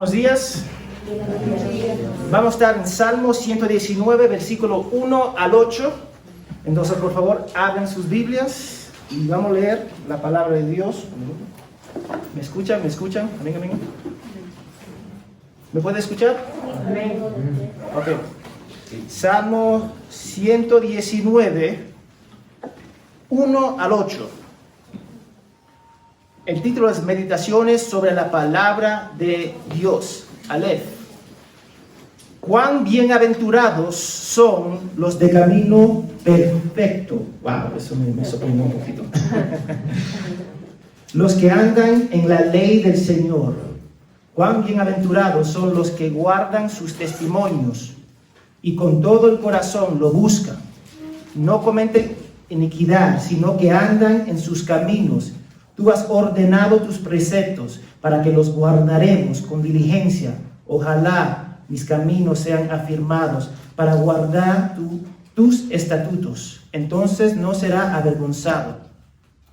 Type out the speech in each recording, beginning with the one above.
Buenos días. Vamos a estar en Salmo 119, versículo 1 al 8. Entonces, por favor, abran sus Biblias y vamos a leer la palabra de Dios. ¿Me escuchan? ¿Me escuchan? Amén, amén. ¿Me puede escuchar? Amén. Ok. Salmo 119, 1 al 8. El título es Meditaciones sobre la palabra de Dios. Aleph. Cuán bienaventurados son los de camino perfecto. Wow, eso me sorprendió un poquito. Los que andan en la ley del Señor. Cuán bienaventurados son los que guardan sus testimonios y con todo el corazón lo buscan. No cometen iniquidad, sino que andan en sus caminos. Tú has ordenado tus preceptos para que los guardaremos con diligencia. Ojalá mis caminos sean afirmados para guardar tus estatutos. Entonces no será avergonzado.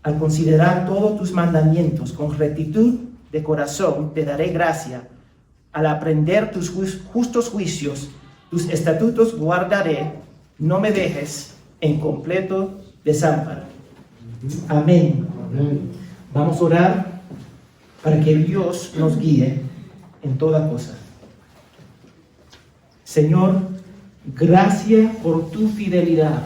Al considerar todos tus mandamientos con rectitud de corazón, te daré gracia. Al aprender tus justos juicios, tus estatutos guardaré. No me dejes en completo desamparo. Amén. Amén. Vamos a orar para que Dios nos guíe en toda cosa. Señor, gracias por tu fidelidad.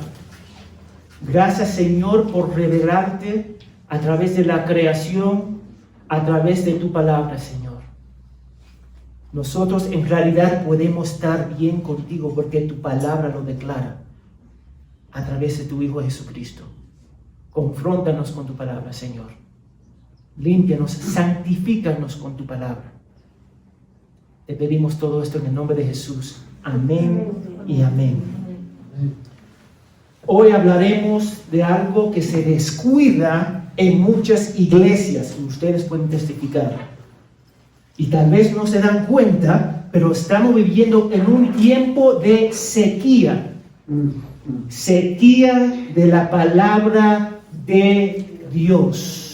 Gracias, Señor, por revelarte a través de la creación, a través de tu palabra, Señor. Nosotros en realidad podemos estar bien contigo porque tu palabra lo declara a través de tu Hijo Jesucristo. Confróntanos con tu palabra, Señor. Límpianos, santifícanos con tu palabra. Te pedimos todo esto en el nombre de Jesús. Amén y amén. Hoy hablaremos de algo que se descuida en muchas iglesias. Ustedes pueden testificar. Y tal vez no se dan cuenta, pero estamos viviendo en un tiempo de sequía. Sequía de la palabra de Dios.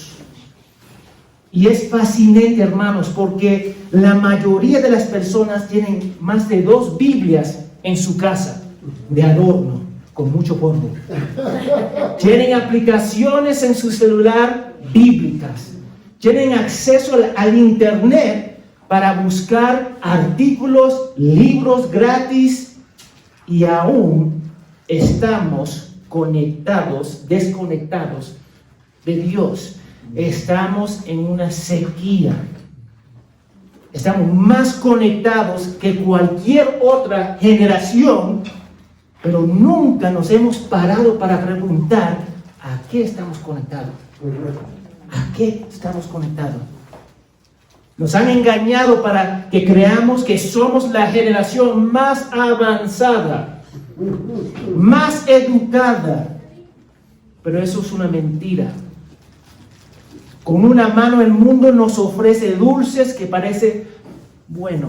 Y es fascinante, hermanos, porque la mayoría de las personas tienen más de 2 Biblias en su casa, de adorno, con mucho polvo. Tienen aplicaciones en su celular bíblicas. Tienen acceso al internet para buscar artículos, libros gratis, y aún estamos desconectados de Dios. Estamos en una sequía. Estamos más conectados que cualquier otra generación, pero nunca nos hemos parado para preguntar ¿a qué estamos conectados? ¿A qué estamos conectados? Nos han engañado para que creamos que somos la generación más avanzada, más educada, pero eso es una mentira. Con una mano el mundo nos ofrece dulces que parece bueno.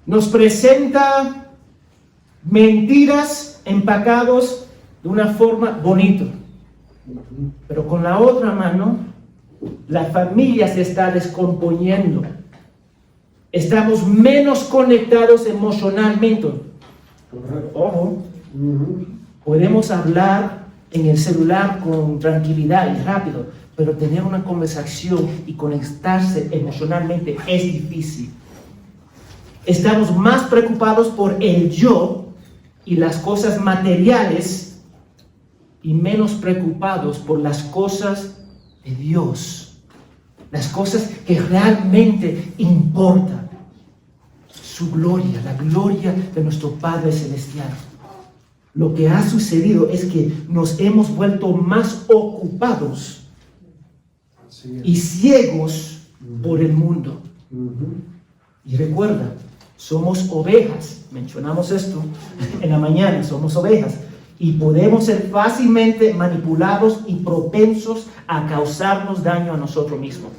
Nos presenta mentiras empacados de una forma bonita. Pero con la otra mano, la familia se está descomponiendo. Estamos menos conectados emocionalmente. Ojo, podemos hablar en el celular con tranquilidad y rápido, pero tener una conversación y conectarse emocionalmente es difícil. Estamos más preocupados por el yo y las cosas materiales y menos preocupados por las cosas de Dios, las cosas que realmente importan, su gloria, la gloria de nuestro Padre Celestial. Lo que ha sucedido es que nos hemos vuelto más ocupados y ciegos por el mundo. Y recuerda, somos ovejas. Mencionamos esto en la mañana, somos ovejas. Y podemos ser fácilmente manipulados y propensos a causarnos daño a nosotros mismos.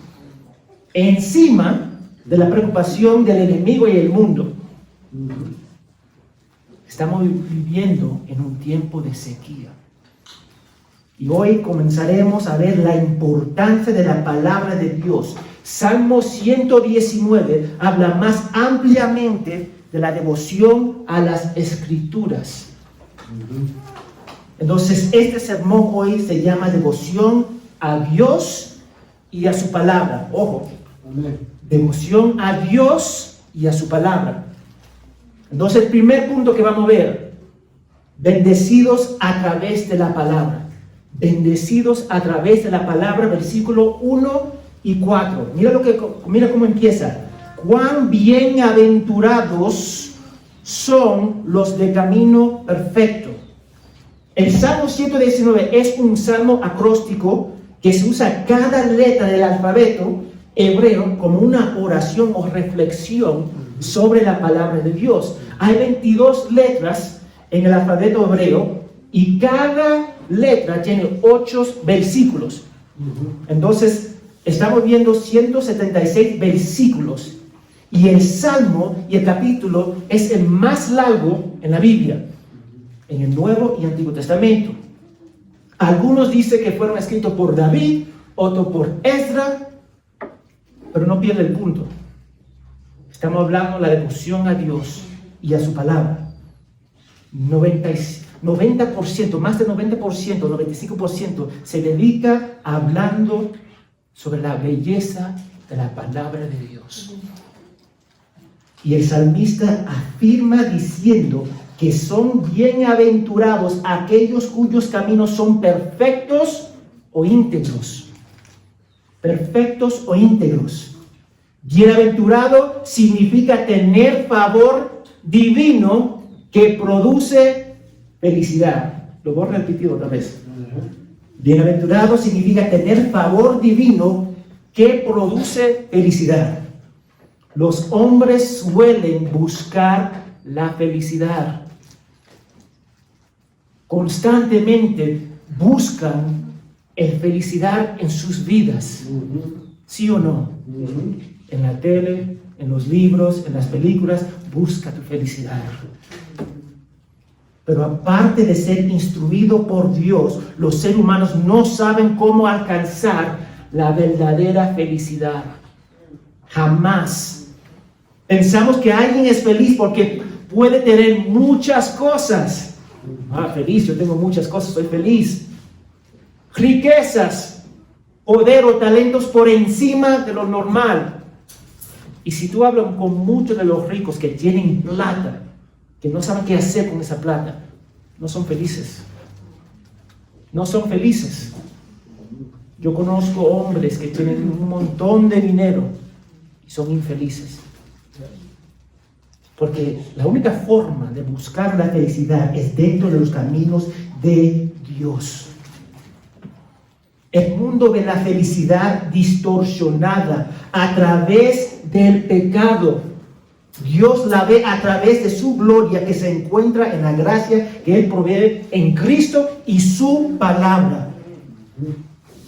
Encima de la preocupación del enemigo y el mundo. Estamos viviendo en un tiempo de sequía. Y hoy comenzaremos a ver la importancia de la palabra de Dios Salmo 119 habla más ampliamente de la devoción a las Escrituras. Entonces, este sermón hoy se llama devoción a Dios y a su palabra. Ojo, devoción a Dios y a su palabra. Entonces, el primer punto que vamos a ver, bendecidos a través de la palabra. Bendecidos a través de la palabra, versículo 1 y 4. Mira cómo empieza. Cuán bienaventurados son los de camino perfecto. El Salmo 119 es un salmo acróstico que se usa cada letra del alfabeto hebreo como una oración o reflexión sobre la palabra de Dios. Hay 22 letras en el alfabeto hebreo y cada letra tiene 8 versículos. Entonces, estamos viendo 176 versículos. Y el Salmo y el capítulo es el más largo en la Biblia, en el Nuevo y Antiguo Testamento. Algunos dicen que fueron escritos por David, otros por Esdras, pero no pierde el punto. Estamos hablando de la devoción a Dios y a su palabra. 90%, más del 90%, 95% se dedica hablando sobre la belleza de la palabra de Dios. Y el salmista afirma diciendo que son bienaventurados aquellos cuyos caminos son perfectos o íntegros. Perfectos o íntegros. Bienaventurado significa tener favor divino que produce felicidad. Lo voy a repetir otra vez. Bienaventurado significa tener favor divino que produce felicidad. Los hombres suelen buscar la felicidad. Constantemente buscan felicidad en sus vidas. ¿Sí o no? En la tele, en los libros, en las películas, busca tu felicidad. Pero aparte de ser instruido por Dios, los seres humanos no saben cómo alcanzar la verdadera felicidad. Jamás. Pensamos que alguien es feliz porque puede tener muchas cosas. Feliz, yo tengo muchas cosas, soy feliz. Riquezas, poder o talentos por encima de lo normal. Y si tú hablas con muchos de los ricos que tienen plata, que no saben qué hacer con esa plata, no son felices. No son felices. Yo conozco hombres que tienen un montón de dinero y son infelices. Porque la única forma de buscar la felicidad es dentro de los caminos de Dios. El mundo ve la felicidad distorsionada a través del pecado. Dios la ve a través de su gloria que se encuentra en la gracia que Él provee en Cristo y su palabra.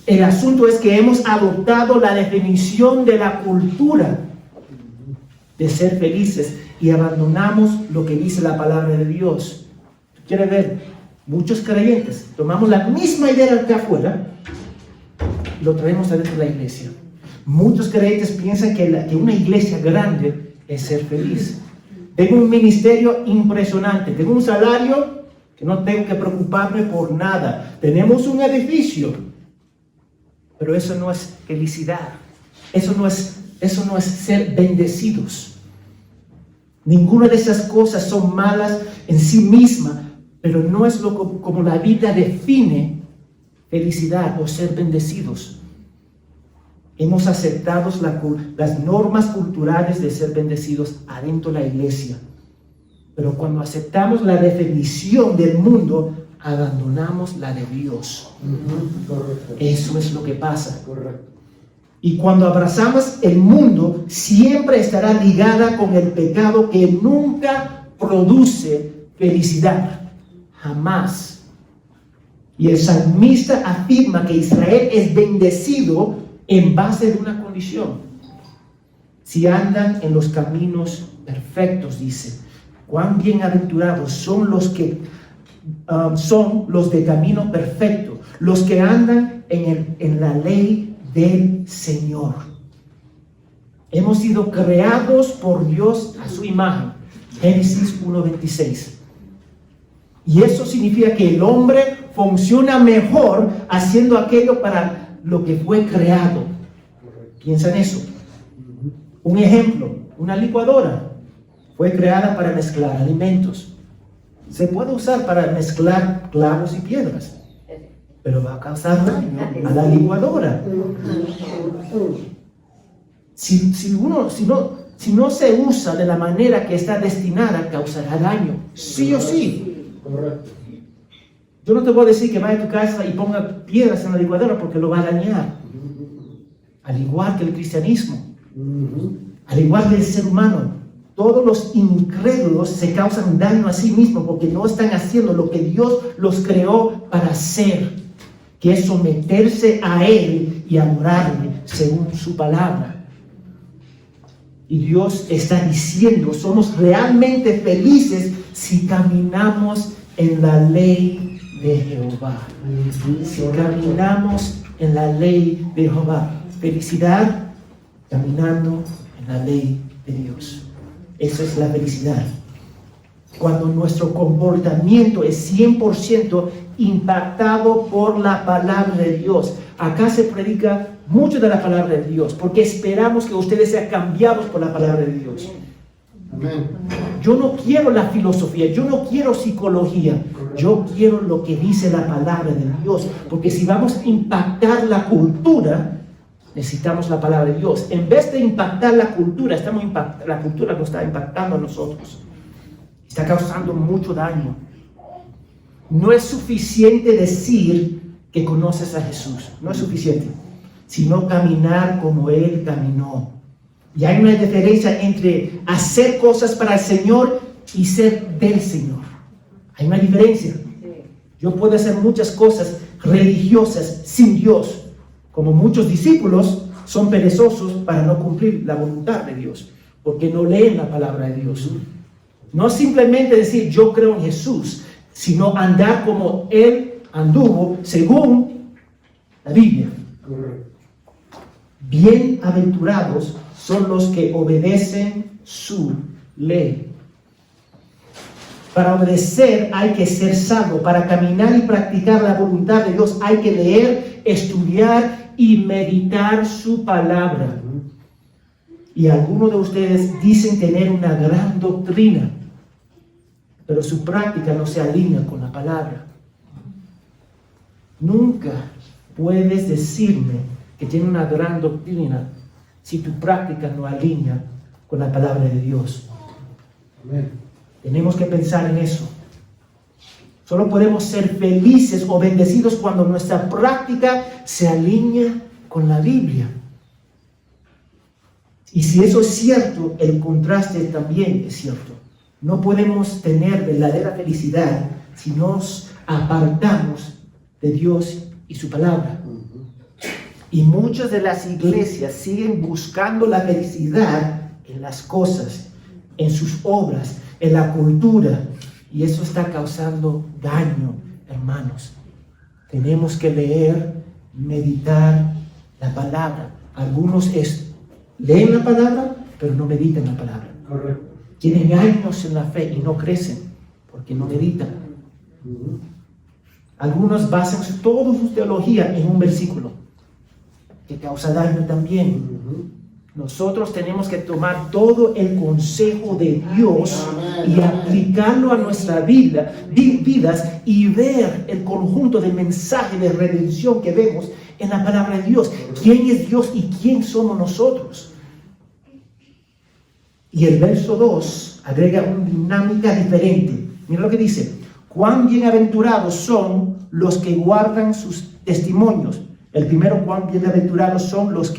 El asunto es que hemos adoptado la definición de la cultura de ser felices y abandonamos lo que dice la palabra de Dios. ¿Quieres ver? Muchos creyentes tomamos la misma idea de acá afuera y lo traemos adentro de la iglesia. Muchos creyentes piensan que una iglesia grande es ser feliz. Tengo un ministerio impresionante, tengo un salario que no tengo que preocuparme por nada. Tenemos un edificio, pero eso no es felicidad. Eso no es ser bendecidos. Ninguna de esas cosas son malas en sí mismas, pero no es como la Biblia define felicidad o ser bendecidos. Hemos aceptado las normas culturales de ser bendecidos adentro de la iglesia. Pero cuando aceptamos la definición del mundo, abandonamos la de Dios. Eso es lo que pasa. Y cuando abrazamos el mundo, siempre estará ligada con el pecado que nunca produce felicidad. Jamás. Y el salmista afirma que Israel es bendecido en base de una condición. Si andan en los caminos perfectos, dice. Cuán bienaventurados son los que son los de camino perfecto, los que andan en la ley del Señor. Hemos sido creados por Dios a su imagen. Génesis 1:26. Y eso significa que el hombre funciona mejor haciendo aquello para lo que fue creado. Piensa en eso. Un ejemplo, una licuadora fue creada para mezclar alimentos. Se puede usar para mezclar clavos y piedras, pero va a causar daño a la licuadora. Si no se usa de la manera que está destinada, causará daño, sí o sí. Yo no te voy a decir que vaya a tu casa y ponga piedras en la licuadora porque lo va a dañar. Al igual que el cristianismo, al igual que el ser humano, todos los incrédulos se causan daño a sí mismos porque no están haciendo lo que Dios los creó para hacer, que es someterse a Él y adorarle según su palabra. Y Dios está diciendo, somos realmente felices si caminamos en la ley de Jehová. Si caminamos en la ley de Jehová. Felicidad caminando en la ley de Dios. Esa es la felicidad. Cuando nuestro comportamiento es 100% impactado por la palabra de Dios. Acá se predica mucho de la palabra de Dios, porque esperamos que ustedes sean cambiados por la palabra de Dios. Amén. Yo no quiero la filosofía, yo no quiero psicología, yo quiero lo que dice la palabra de Dios, porque si vamos a impactar la cultura, necesitamos la palabra de Dios. En vez de impactar la cultura, la cultura nos está impactando a nosotros. Está causando mucho daño. No es suficiente decir que conoces a Jesús, no es suficiente, sino caminar como Él caminó. Y hay una diferencia entre hacer cosas para el Señor y ser del Señor. Hay una diferencia. Yo puedo hacer muchas cosas religiosas sin Dios, como muchos discípulos son perezosos para no cumplir la voluntad de Dios, porque no leen la palabra de Dios. No simplemente decir yo creo en Jesús, sino andar como Él anduvo según la Biblia. Bienaventurados son los que obedecen su ley. Para obedecer hay que ser salvo. Para caminar y practicar la voluntad de Dios hay que leer, estudiar y meditar su palabra. Y algunos de ustedes dicen tener una gran doctrina, pero su práctica no se alinea con la palabra. Nunca puedes decirme que tiene una gran doctrina si tu práctica no alinea con la palabra de Dios. Amén. Tenemos que pensar en eso. Solo podemos ser felices o bendecidos cuando nuestra práctica se alinea con la Biblia. Y si eso es cierto, el contraste también es cierto. No podemos tener verdadera felicidad si nos apartamos de Dios y su palabra. Y muchas de las iglesias siguen buscando la felicidad en las cosas, en sus obras, en la cultura. Y eso está causando daño, hermanos. Tenemos que leer, meditar la palabra. Algunos leen la palabra, pero no meditan la palabra. Correcto. Tienen años en la fe y no crecen porque no meditan. Algunos basan toda su teología en un versículo que causa daño también. Nosotros tenemos que tomar todo el consejo de Dios y aplicarlo a nuestra vidas y ver el conjunto de mensaje de redención que vemos en la palabra de Dios. ¿Quién es Dios y quién somos nosotros? Y el verso 2 agrega una dinámica diferente. Mira lo que dice: cuán bienaventurados son los que guardan sus testimonios. El primero, cuán bienaventurados son los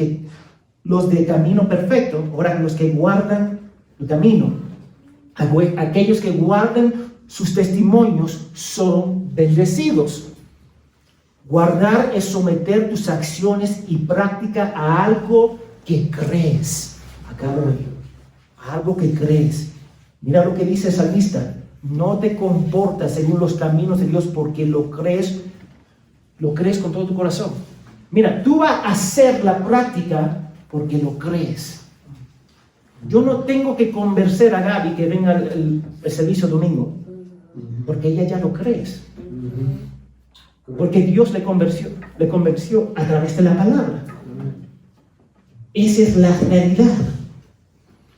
de camino perfecto. Ahora, los que guardan el camino. Aquellos que guardan sus testimonios son bendecidos. Guardar es someter tus acciones y práctica a algo que crees. Acá lo veo. Algo que crees. Mira lo que dice el salmista: no te comportas según los caminos de Dios porque lo crees con todo tu corazón. Mira, tú vas a hacer la práctica porque lo crees. Yo no tengo que convencer a Gaby que venga el servicio domingo, porque ella ya lo cree. Porque Dios le convenció a través de la palabra. Esa es la realidad.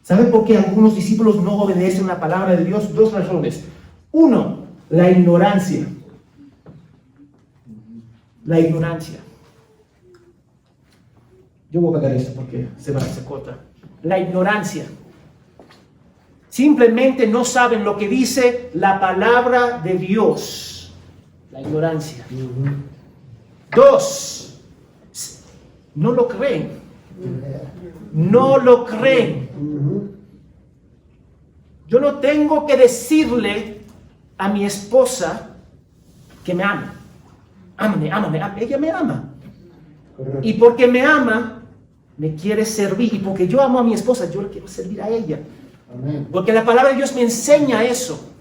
¿Sabe por qué algunos discípulos no obedecen la palabra de Dios? Dos razones. Uno, la ignorancia. La ignorancia. Yo voy a pagar esto porque se corta. La ignorancia. Simplemente no saben lo que dice la palabra de Dios. La ignorancia. Dos, no lo creen. No lo creen. Yo no tengo que decirle a mi esposa que me ama. Ámame. Ella me ama. Y porque me ama, me quiere servir. Y porque yo amo a mi esposa, yo le quiero servir a ella. Porque la palabra de Dios me enseña eso.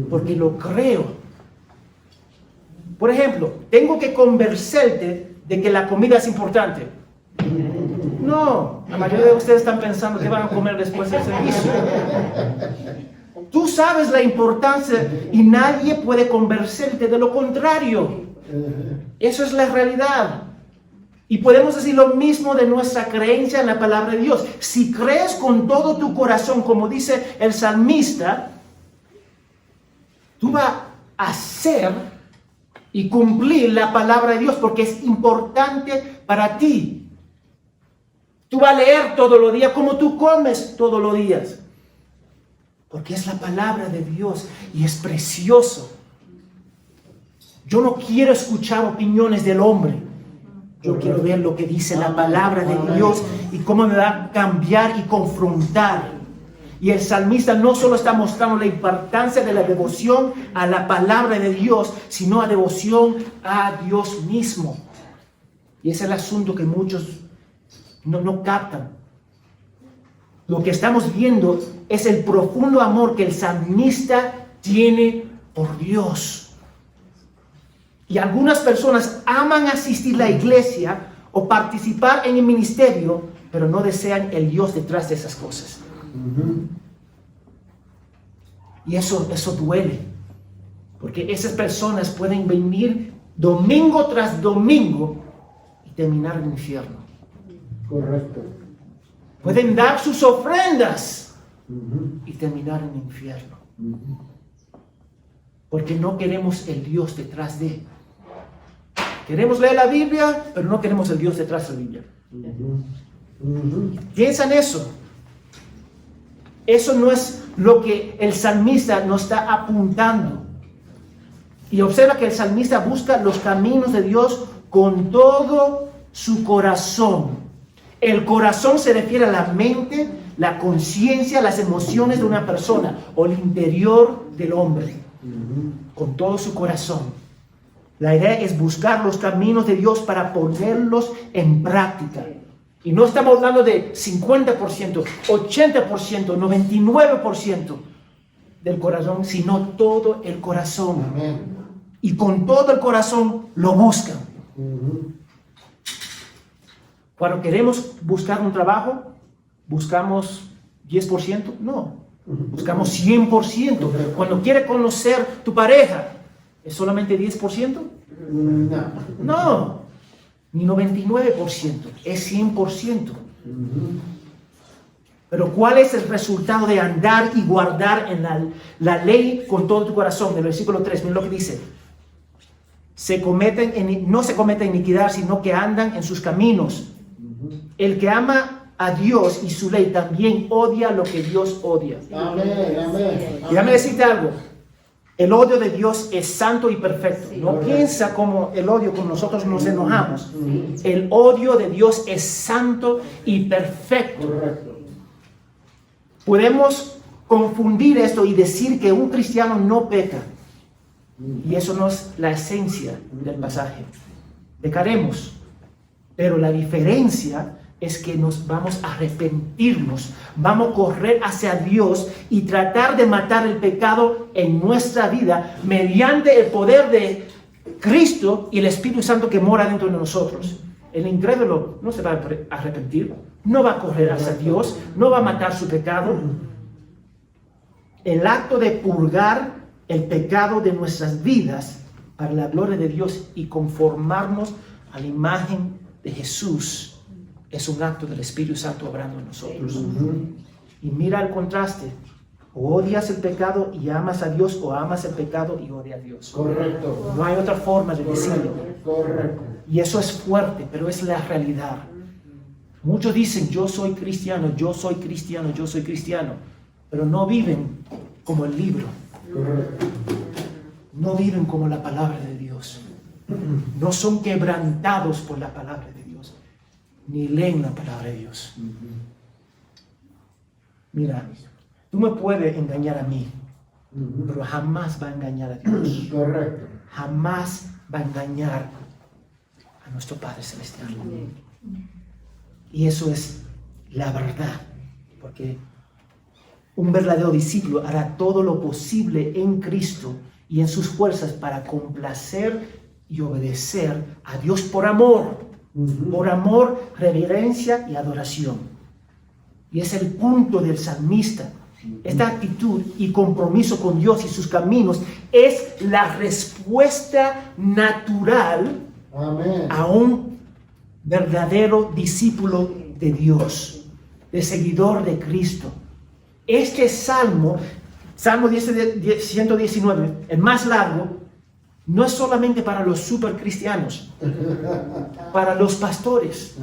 Porque lo creo. Por ejemplo, tengo que convencerte de que la comida es importante. No, la mayoría de ustedes están pensando que van a comer después del servicio. Tú sabes la importancia y nadie puede convencerte de lo contrario. Eso es la realidad. Y podemos decir lo mismo de nuestra creencia en la palabra de Dios. Si crees con todo tu corazón, como dice el salmista, tú vas a hacer y cumplir la palabra de Dios porque es importante para ti. Tú vas a leer todos los días como tú comes todos los días. Porque es la palabra de Dios y es precioso. Yo no quiero escuchar opiniones del hombre. Yo quiero ver lo que dice la palabra de Dios y cómo me va a cambiar y confrontar. Y el salmista no solo está mostrando la importancia de la devoción a la palabra de Dios, sino a devoción a Dios mismo. Y ese es el asunto que muchos no captan. Lo que estamos viendo es el profundo amor que el salmista tiene por Dios. Y algunas personas aman asistir a la iglesia o participar en el ministerio, pero no desean el Dios detrás de esas cosas. Y eso duele, porque esas personas pueden venir domingo tras domingo y terminar en el infierno. Correcto. Pueden dar sus ofrendas y terminar en el infierno. Porque no queremos el Dios detrás de. Queremos leer la Biblia, pero no queremos el Dios detrás de la Biblia. Piensa en eso. Eso no es lo que el salmista nos está apuntando. Y observa que el salmista busca los caminos de Dios con todo su corazón. El corazón se refiere a la mente, la conciencia, las emociones de una persona o el interior del hombre. Con todo su corazón. La idea es buscar los caminos de Dios para ponerlos en práctica. Y no estamos hablando de 50%, 80%, 99% del corazón, sino todo el corazón. Amén. Y con todo el corazón lo buscan. Cuando queremos buscar un trabajo, ¿buscamos 10%? No, buscamos 100%. Cuando quieres conocer tu pareja, ¿es solamente 10%? No, ni 99%, es 100%. Pero ¿cuál es el resultado de andar y guardar en la ley con todo tu corazón? Del versículo 3, miren lo que dice. No se comete iniquidad, sino que andan en sus caminos. El que ama a Dios y su ley también odia lo que Dios odia. Amén. Y déjame decirte algo. El odio de Dios es santo y perfecto. No piensa como el odio, como nosotros nos enojamos. El odio de Dios es santo y perfecto. Correcto. Podemos confundir esto y decir que un cristiano no peca. Y eso no es la esencia del pasaje. Pecaremos. Pero la diferencia es que nos vamos a arrepentirnos, vamos a correr hacia Dios y tratar de matar el pecado en nuestra vida mediante el poder de Cristo y el Espíritu Santo que mora dentro de nosotros. El incrédulo no se va a arrepentir, no va a correr hacia Dios, no va a matar su pecado. El acto de purgar el pecado de nuestras vidas para la gloria de Dios y conformarnos a la imagen de Jesús es un acto del Espíritu Santo obrando en nosotros. Y mira el contraste: o odias el pecado y amas a Dios, o amas el pecado y odias a Dios. Correcto. No hay otra forma de decirlo. Correcto. Y eso es fuerte, pero es la realidad. Muchos dicen: yo soy cristiano, yo soy cristiano, yo soy cristiano, pero no viven como el libro. Correcto. No viven como la palabra de Dios. No son quebrantados por la palabra de Dios, ni leen la palabra de Dios. Mira, tú me puedes engañar a mí, pero jamás va a engañar a Dios. Correcto. Jamás va a engañar a nuestro Padre Celestial. Y eso es la verdad, porque un verdadero discípulo hará todo lo posible en Cristo y en sus fuerzas para complacer y obedecer a Dios por amor, reverencia y adoración. Y es el punto del salmista. Esta actitud y compromiso con Dios y sus caminos es la respuesta natural Amén. a un verdadero discípulo de Dios, de seguidor de Cristo. Este Salmo 119, el más largo, no es solamente para los supercristianos, para los pastores.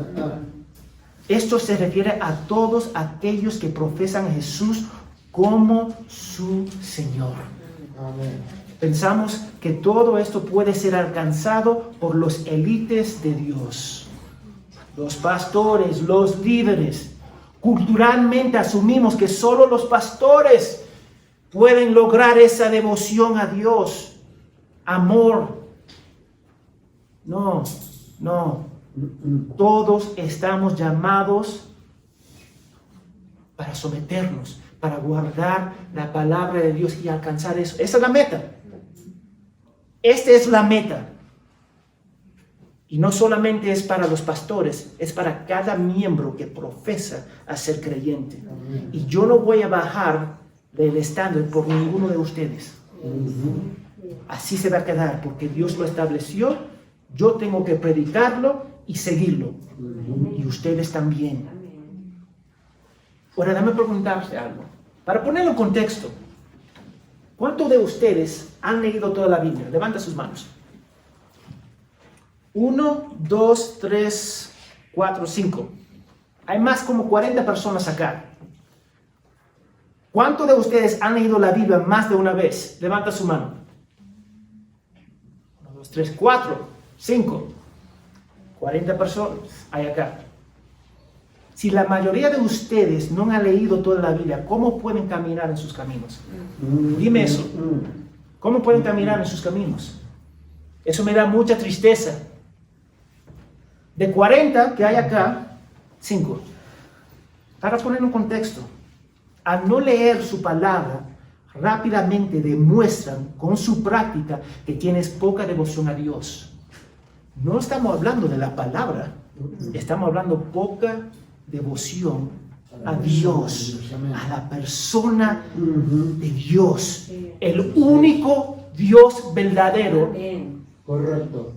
Esto se refiere a todos aquellos que profesan a Jesús como su Señor. Amén. Pensamos que todo esto puede ser alcanzado por los élites de Dios, los pastores, los líderes. Culturalmente asumimos que solo los pastores pueden lograr esa devoción a Dios, amor. No. Todos estamos llamados para someternos, para guardar la palabra de Dios y alcanzar eso. Esa es la meta. Esta es la meta. Y no solamente es para los pastores, es para cada miembro que profesa a ser creyente. Y yo no voy a bajar del estándar por ninguno de ustedes. Así se va a quedar, porque Dios lo estableció. Yo tengo que predicarlo y seguirlo. Y ustedes también. Ahora, déjame preguntarte algo. Para ponerlo en contexto, ¿cuántos de ustedes han leído toda la Biblia? Levanta sus manos. 1, 2, 3, 4, 5. Hay más como 40 personas acá. ¿Cuántos de ustedes han leído la Biblia más de una vez? Levanta su mano. 1, 2, 3, 4, 5. 40 personas hay acá. Si la mayoría de ustedes no han leído toda la Biblia, ¿cómo pueden caminar en sus caminos? Dime eso. ¿Cómo pueden caminar en sus caminos? Eso me da mucha tristeza. De 40 que hay acá, 5. Para poner un contexto, al no leer su palabra, rápidamente demuestran con su práctica que tienes poca devoción a Dios. No estamos hablando de la palabra, estamos hablando poca devoción a Dios, a la persona de Dios, el único Dios verdadero. Correcto.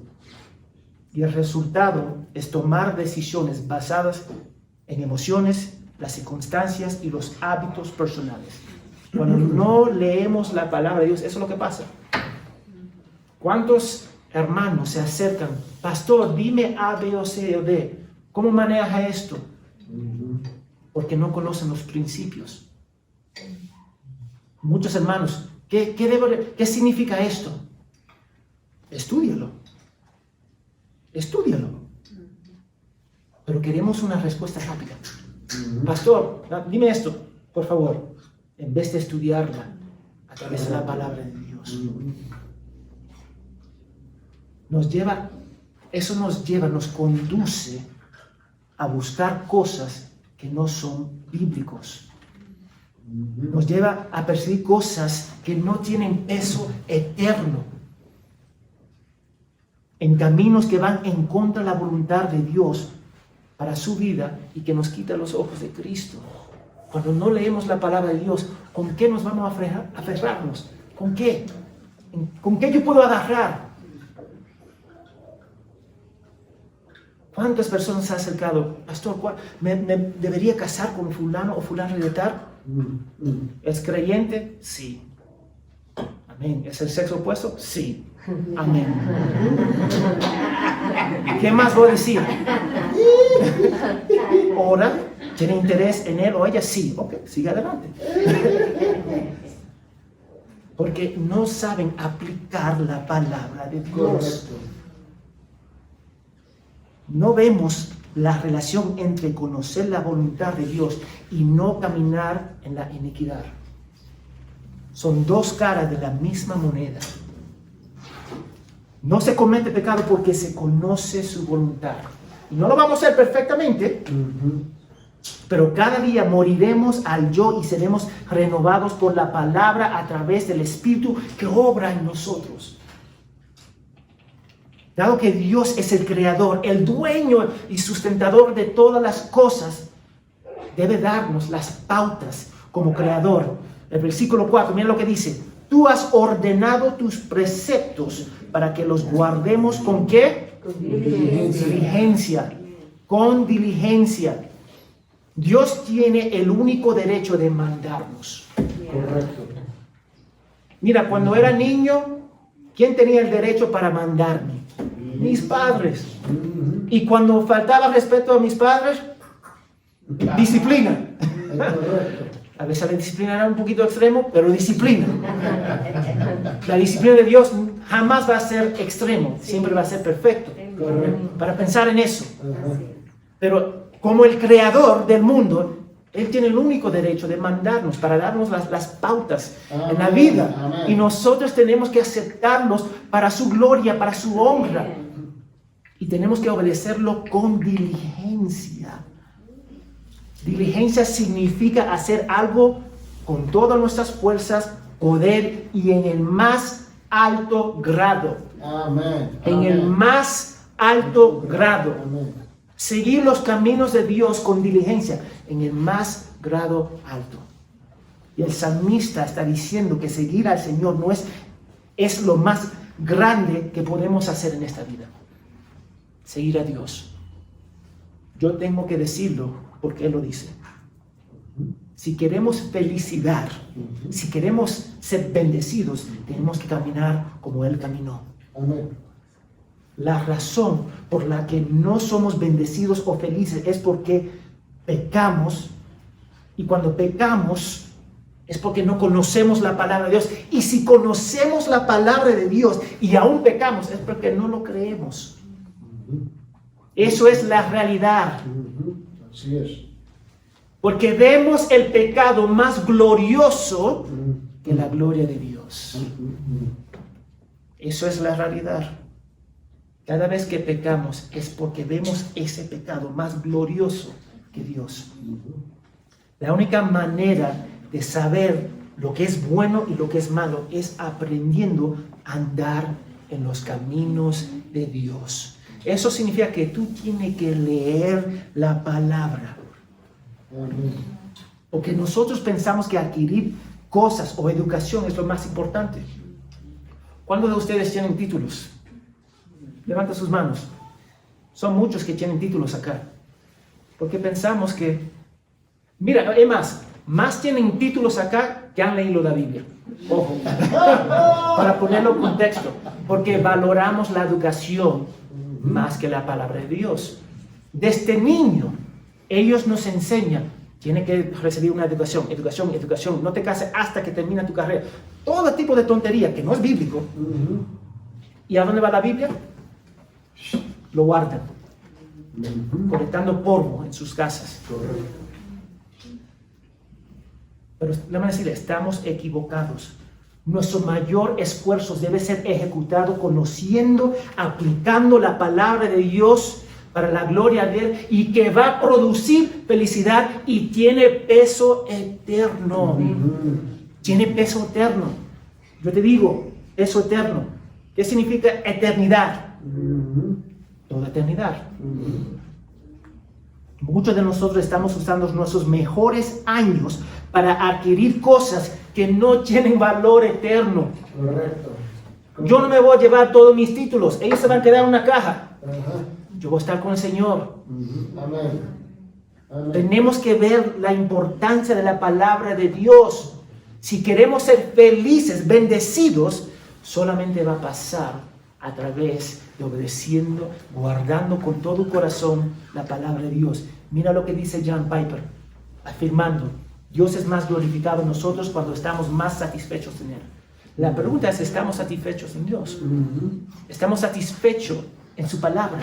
Y el resultado es tomar decisiones basadas en emociones, las circunstancias y los hábitos personales. Cuando no leemos la palabra de Dios, eso es lo que pasa. ¿Cuántos hermanos se acercan? Pastor, dime A, B o C o D. ¿Cómo maneja esto? Porque no conocen los principios. Muchos hermanos, ¿qué significa esto? Estúdialo. Pero queremos una respuesta rápida. Pastor, dime esto, por favor, en vez de estudiarla a través de la palabra de Dios. Nos conduce a buscar cosas que no son bíblicos. Nos lleva a perseguir cosas que no tienen peso eterno, en caminos que van en contra de la voluntad de Dios para su vida y que nos quita los ojos de Cristo. Cuando no leemos la palabra de Dios, ¿con qué nos vamos a aferrarnos? ¿Con qué? ¿Con qué yo puedo agarrar? ¿Cuántas personas se han acercado? Pastor, ¿me debería casar con fulano o fulano de tal? ¿Es creyente? Sí. Amén. ¿Es el sexo opuesto? Sí. Amén. ¿Qué más voy a decir? ¿Ora? ¿Tiene interés en él o ella? Sí. Ok, sigue adelante. Porque no saben aplicar la palabra de Dios. Correcto. No vemos la relación entre conocer la voluntad de Dios y no caminar en la iniquidad. Son dos caras de la misma moneda. No se comete pecado porque se conoce su voluntad. Y no lo vamos a hacer perfectamente, pero cada día moriremos al yo y seremos renovados por la palabra a través del Espíritu que obra en nosotros. Dado que Dios es el creador, el dueño y sustentador de todas las cosas, debe darnos las pautas como creador. El versículo 4, mira lo que dice: tú has ordenado tus preceptos para que los guardemos ¿con qué? Con diligencia. Con diligencia. Dios tiene el único derecho de mandarnos. Correcto. Mira, cuando era niño, ¿quién tenía el derecho para mandarme? Mis padres. Y cuando faltaba respeto a mis padres, disciplina. Correcto. A veces la disciplina era un poquito extremo, pero disciplina. La disciplina de Dios jamás va a ser extremo, siempre va a ser perfecto. Correcto. Para pensar en eso. Ajá. Pero como el creador del mundo, Él tiene el único derecho de mandarnos para darnos las pautas en la vida. Amén. Y nosotros tenemos que aceptarlos para su gloria, para su honra. Y tenemos que obedecerlo con diligencia. Diligencia significa hacer algo con todas nuestras fuerzas, poder y en el más alto grado. Amén. En el más alto grado. Amén. Seguir los caminos de Dios con diligencia en el más grado alto. Y el salmista está diciendo que seguir al Señor no es lo más grande que podemos hacer en esta vida. Seguir a Dios. Yo tengo que decirlo porque Él lo dice. Si queremos felicidad, si queremos ser bendecidos, tenemos que caminar como Él caminó. Amén. La razón por la que no somos bendecidos o felices es porque pecamos, y cuando pecamos es porque no conocemos la palabra de Dios. Y si conocemos la palabra de Dios y aún pecamos, es porque no lo creemos. Eso es la realidad. Así es. Porque vemos el pecado más glorioso que la gloria de Dios. Eso es la realidad. Cada vez que pecamos es porque vemos ese pecado más glorioso que Dios. La única manera de saber lo que es bueno y lo que es malo es aprendiendo a andar en los caminos de Dios. Eso significa que tú tienes que leer la palabra. Amén. Porque nosotros pensamos que adquirir cosas o educación es lo más importante. ¿Cuántos de ustedes tienen títulos? Levanta sus manos. Son muchos que tienen títulos acá. Porque pensamos que... Mira, es más tienen títulos acá que han leído la Biblia. Ojo. Para ponerlo en contexto. Porque valoramos la educación más que la palabra de Dios. Desde niño, ellos nos enseñan, tienes que recibir una educación, no te cases hasta que termine tu carrera. Todo tipo de tontería que no es bíblico. ¿Y a dónde va la Biblia? Lo guardan, colectando polvo en sus casas. Correcto. Pero le van a decir, estamos equivocados. Nuestro mayor esfuerzo debe ser ejecutado conociendo, aplicando la palabra de Dios para la gloria de Él, y que va a producir felicidad y tiene peso eterno. Tiene peso eterno. Yo te digo, peso eterno. ¿Qué significa eternidad? Toda eternidad. Muchos de nosotros estamos usando nuestros mejores años para adquirir cosas que no tienen valor eterno. Correcto. Yo no me voy a llevar todos mis títulos, ellos se van a quedar en una caja. Ajá. Yo voy a estar con el Señor. Amén. Amén. Tenemos que ver la importancia de la palabra de Dios. Si queremos ser felices, bendecidos, solamente va a pasar a través de obedeciendo, guardando con todo corazón la palabra de Dios. Mira lo que dice John Piper, afirmando, Dios es más glorificado en nosotros cuando estamos más satisfechos en Él. La pregunta es, ¿estamos satisfechos en Dios? ¿Estamos satisfechos en su palabra?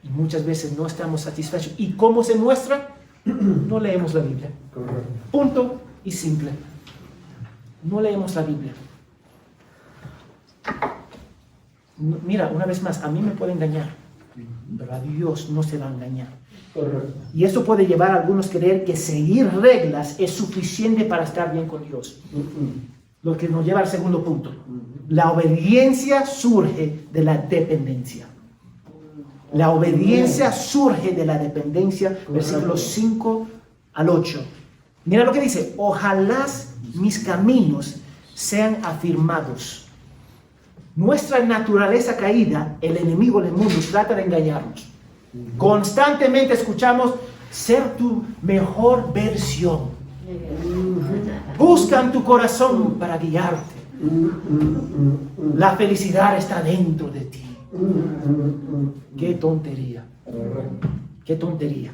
Y muchas veces no estamos satisfechos. ¿Y cómo se muestra? No leemos la Biblia. Correcto. Punto y simple. No leemos la Biblia. Mira, una vez más, a mí me puede engañar, pero a Dios no se va a engañar. Correcto. Y eso puede llevar a algunos a creer que seguir reglas es suficiente para estar bien con Dios. Lo que nos lleva al segundo punto. La obediencia surge de la dependencia. La obediencia surge de la dependencia, versículos 5 al 8. Mira lo que dice, ojalá mis caminos sean afirmados. Nuestra naturaleza caída, el enemigo del mundo trata de engañarnos. Constantemente escuchamos ser tu mejor versión. Buscan tu corazón para guiarte. La felicidad está dentro de ti. Qué tontería. Qué tontería.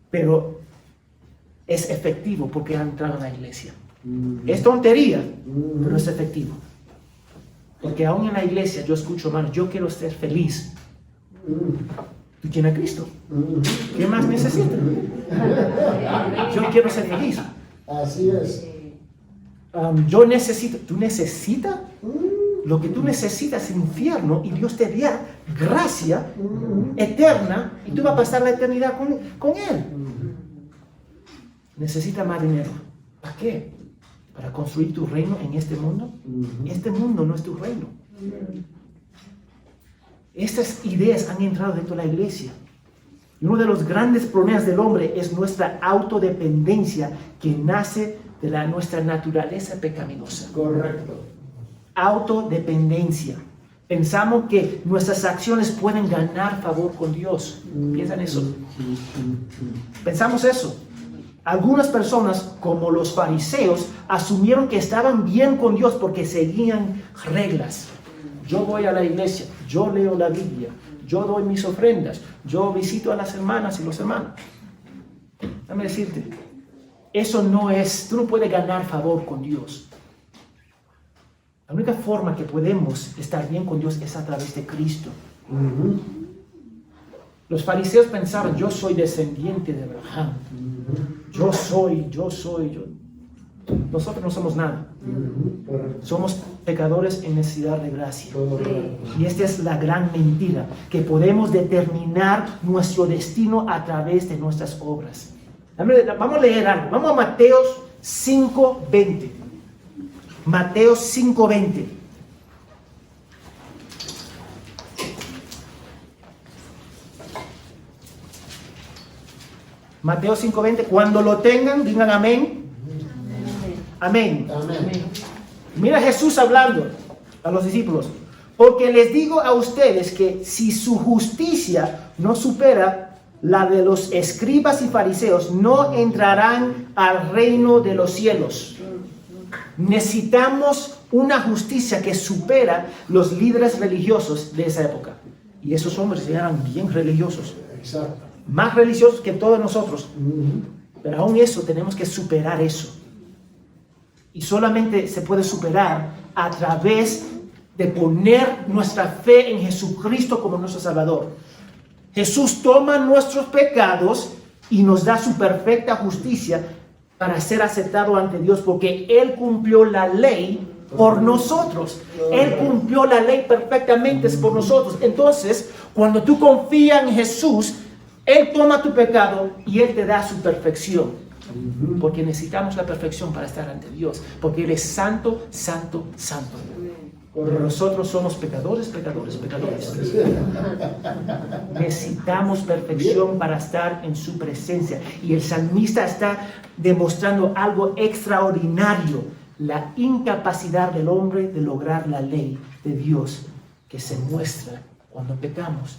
Pero es efectivo porque han entrado en la iglesia. Es tontería, pero es efectivo. Porque aún en la iglesia yo escucho, hermano, yo quiero ser feliz. Tú tienes a Cristo. ¿Qué más necesitas? Yo quiero ser feliz. Así es. Yo necesito. ¿Tú necesitas? Lo que tú necesitas es el infierno y Dios te da gracia eterna y tú vas a pasar la eternidad con Él. Necesitas más dinero. ¿Para qué? ¿Para construir tu reino en este mundo? Este mundo no es tu reino. Estas ideas han entrado dentro de la iglesia. Y uno de los grandes problemas del hombre es nuestra autodependencia que nace de nuestra naturaleza pecaminosa. Correcto. Autodependencia. Pensamos que nuestras acciones pueden ganar favor con Dios. Piensa en eso. Pensamos eso. Algunas personas, como los fariseos, asumieron que estaban bien con Dios porque seguían reglas. Yo voy a la iglesia, yo leo la Biblia, yo doy mis ofrendas, yo visito a las hermanas y los hermanos. Déjame decirte, eso no es, tú no puedes ganar favor con Dios. La única forma que podemos estar bien con Dios es a través de Cristo. Los fariseos pensaban, yo soy descendiente de Abraham. Yo soy. Nosotros no somos nada. Somos pecadores en necesidad de gracia. Y esta es la gran mentira, que podemos determinar nuestro destino a través de nuestras obras. Vamos a leer algo. Vamos a Mateo 5:20. Mateo 5:20. Mateo 5:20. Cuando lo tengan, digan amén. Amén. Amén. Mira Jesús hablando a los discípulos. Porque les digo a ustedes que si su justicia no supera la de los escribas y fariseos, no entrarán al reino de los cielos. Necesitamos una justicia que supera los líderes religiosos de esa época. Y esos hombres eran bien religiosos. Exacto. Más religiosos que todos nosotros. Pero aún eso, tenemos que superar eso. Y solamente se puede superar a través de poner nuestra fe en Jesucristo como nuestro Salvador. Jesús toma nuestros pecados y nos da su perfecta justicia para ser aceptado ante Dios, porque Él cumplió la ley por nosotros. Él cumplió la ley perfectamente por nosotros. Entonces, cuando tú confías en Jesús, Él toma tu pecado y Él te da su perfección. Porque necesitamos la perfección para estar ante Dios. Porque Él es santo, santo, santo. Pero nosotros somos pecadores. Necesitamos perfección para estar en su presencia. Y el salmista está demostrando algo extraordinario: la incapacidad del hombre de lograr la ley de Dios que se muestra cuando pecamos.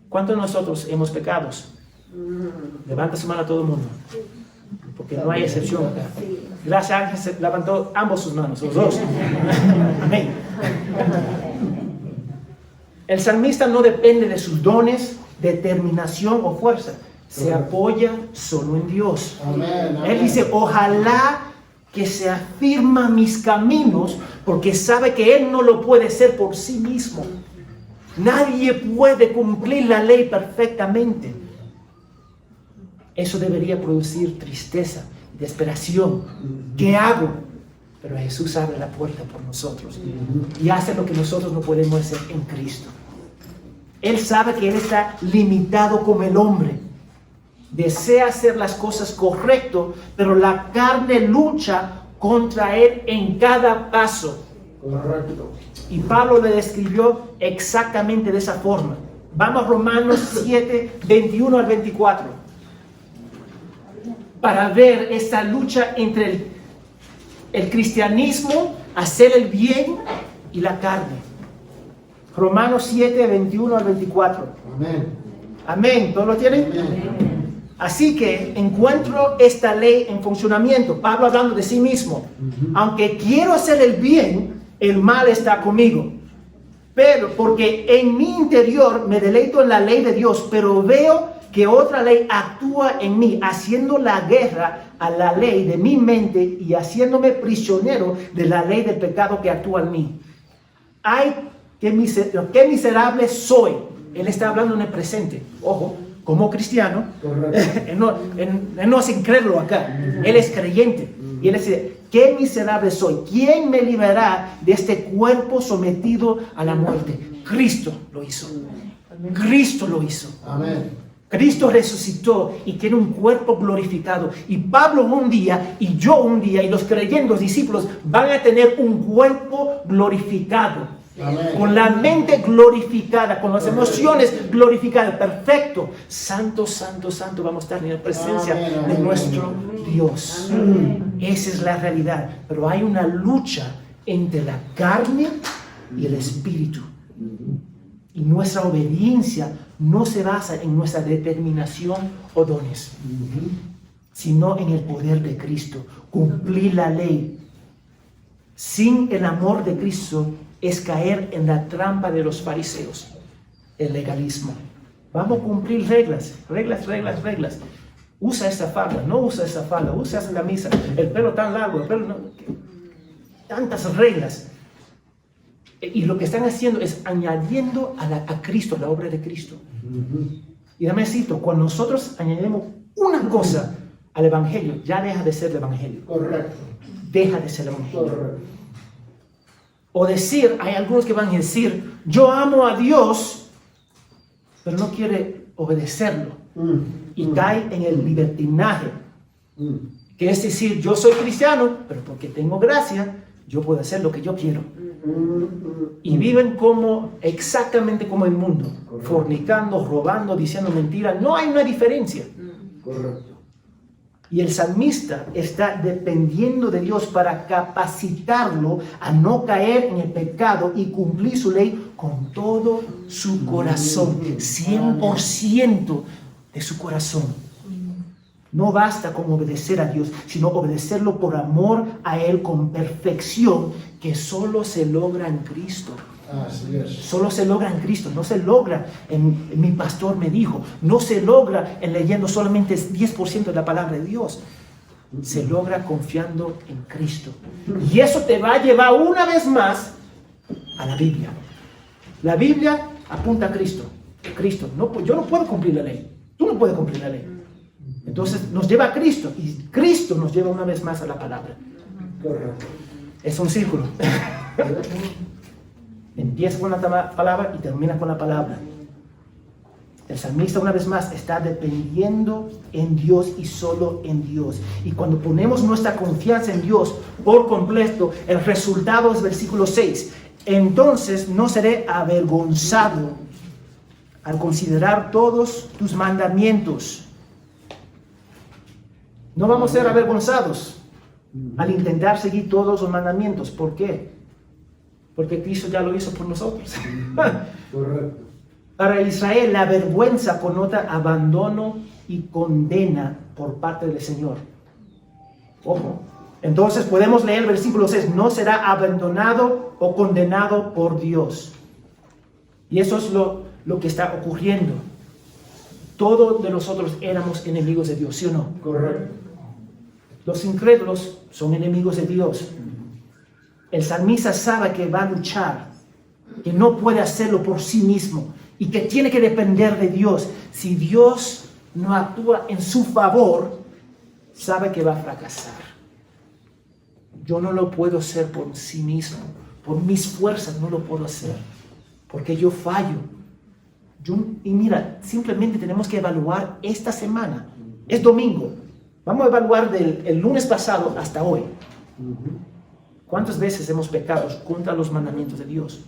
¿Cuántos de nosotros hemos pecado? Levanta su mano a todo el mundo, porque no hay excepción acá. Gracias, Ángel se levantó ambos sus manos, los dos. Amén. El salmista no depende de sus dones, determinación o fuerza. Se apoya solo en Dios. Él dice: ojalá que se afirma mis caminos, porque sabe que Él no lo puede hacer por sí mismo. Nadie puede cumplir la ley perfectamente. Eso debería producir tristeza, desesperación. ¿Qué hago? Pero Jesús abre la puerta por nosotros y hace lo que nosotros no podemos hacer en Cristo. Él sabe que Él está limitado como el hombre. Desea hacer las cosas correcto, pero la carne lucha contra Él en cada paso. Correcto. Y Pablo le describió exactamente de esa forma. Vamos a Romanos 7, 21 al 24. Para ver esta lucha entre el cristianismo, hacer el bien, y la carne. Romanos 7, 21 al 24. Amén. Amén. ¿Todos lo tienen? Amén. Así que encuentro esta ley en funcionamiento. Pablo hablando de sí mismo. Aunque quiero hacer el bien, el mal está conmigo. Pero porque en mi interior me deleito en la ley de Dios, pero veo que otra ley actúa en mí, haciendo la guerra a la ley de mi mente y haciéndome prisionero de la ley del pecado que actúa en mí. ¡Ay, qué miserable soy! Él está hablando en el presente. Ojo, como cristiano, él no es incrédulo acá, él es creyente. Y él dice: qué miserable soy. ¿Quién me librará de este cuerpo sometido a la muerte? Cristo lo hizo. Cristo lo hizo. Amén. Cristo resucitó y tiene un cuerpo glorificado. Y Pablo un día, y yo un día, y los creyentes, los discípulos, van a tener un cuerpo glorificado. Amén. Con la mente glorificada, con las emociones glorificadas. Perfecto. Santo, santo, santo. Vamos a estar en la presencia de nuestro Dios. Esa es la realidad. Pero hay una lucha entre la carne y el espíritu. Y nuestra obediencia no se basa en nuestra determinación o dones, sino en el poder de Cristo. Cumplir la ley sin el amor de Cristo es caer en la trampa de los fariseos, el legalismo. Vamos a cumplir reglas. Usa esta falda, no usa esta falda, usa esa camisa, el pelo tan largo, el pelo no. Tantas reglas. Y lo que están haciendo es añadiendo a Cristo, la obra de Cristo. Y dame cito, cuando nosotros añadimos una cosa al Evangelio, ya deja de ser el Evangelio. Correcto. Deja de ser el Evangelio. Correcto. O decir, hay algunos que van a decir: yo amo a Dios, pero no quiere obedecerlo. Y cae en el libertinaje. Que es decir, yo soy cristiano, pero porque tengo gracia, yo puedo hacer lo que yo quiero. Y viven exactamente como el mundo. Correcto. Fornicando, robando, diciendo mentiras. No hay una diferencia. Correcto. Y el salmista está dependiendo de Dios para capacitarlo a no caer en el pecado y cumplir su ley con todo su corazón, 100% de su corazón. No basta con obedecer a Dios, sino obedecerlo por amor a Él con perfección, que solo se logra en Cristo. Así es. Solo se logra en Cristo, no se logra mi pastor me dijo, no se logra en leyendo solamente 10% de la palabra de Dios. Se logra confiando en Cristo. Y eso te va a llevar una vez más a la Biblia. La Biblia apunta a Cristo. Cristo, yo no puedo cumplir la ley. Tú no puedes cumplir la ley. Entonces nos lleva a Cristo y Cristo nos lleva una vez más a la palabra. Correcto. Es un círculo. Empieza con la palabra y termina con la palabra. El salmista una vez más está dependiendo en Dios y solo en Dios. Y cuando ponemos nuestra confianza en Dios por completo, el resultado es versículo 6. entonces no seré avergonzado al considerar todos tus mandamientos. No vamos a ser avergonzados al intentar seguir todos los mandamientos. ¿Por qué? Porque Cristo ya lo hizo por nosotros. Correcto. Para Israel, la vergüenza connota abandono y condena por parte del Señor. Ojo. Entonces podemos leer el versículo 6. No será abandonado o condenado por Dios. Y eso es lo que está ocurriendo. Todos de nosotros éramos enemigos de Dios, ¿sí o no? Correcto. Los incrédulos son enemigos de Dios. El salmista sabe que va a luchar, que no puede hacerlo por sí mismo y que tiene que depender de Dios. Si Dios no actúa en su favor, sabe que va a fracasar. Yo no lo puedo hacer por sí mismo, por mis fuerzas no lo puedo hacer, porque yo fallo. Y mira, simplemente tenemos que evaluar esta semana. Es domingo. Vamos a evaluar del lunes pasado hasta hoy. ¿Cuántas veces hemos pecado contra los mandamientos de Dios?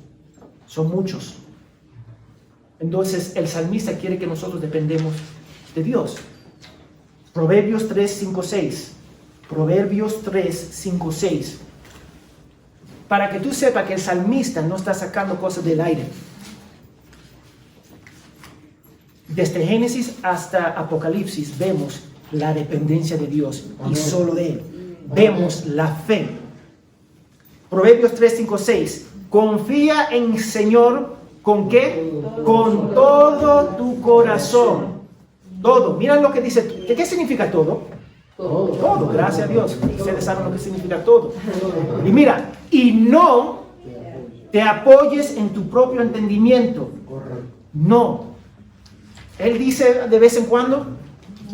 Son muchos. Entonces el salmista quiere que nosotros dependemos de Dios. Proverbios 3, 5, 6. Proverbios 3, 5, 6. Para que tú sepas que el salmista no está sacando cosas del aire. Desde Génesis hasta Apocalipsis vemos la dependencia de Dios y solo de Él. Vemos la fe. Proverbios 3, 5, 6. Confía en el Señor, ¿con qué? Con todo tu corazón. Todo. Mira lo que dice. ¿Qué significa todo? Todo. Gracias a Dios. Ustedes saben lo que significa todo. Y mira, y no te apoyes en tu propio entendimiento. No. Él dice de vez en cuando,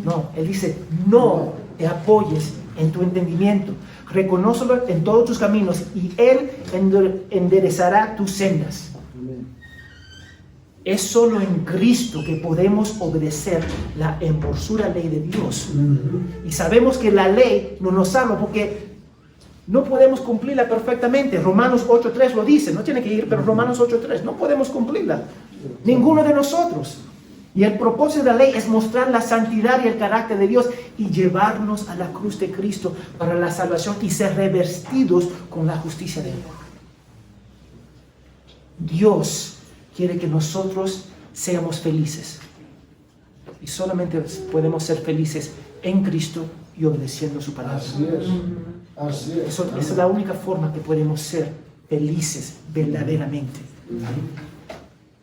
no, él dice, no te apoyes en tu entendimiento. Reconócelo en todos tus caminos y Él enderezará tus sendas. Es solo en Cristo que podemos obedecer la impostura ley de Dios. Y sabemos que la ley no nos salva porque no podemos cumplirla perfectamente. Romanos 8.3 lo dice, no tiene que ir, pero Romanos 8.3, no podemos cumplirla. Ninguno de nosotros. Y el propósito de la ley es mostrar la santidad y el carácter de Dios y llevarnos a la cruz de Cristo para la salvación y ser revestidos con la justicia de Él. Dios quiere que nosotros seamos felices. Y solamente podemos ser felices en Cristo y obedeciendo su palabra. Así es. Así es. Esa es la única forma que podemos ser felices verdaderamente.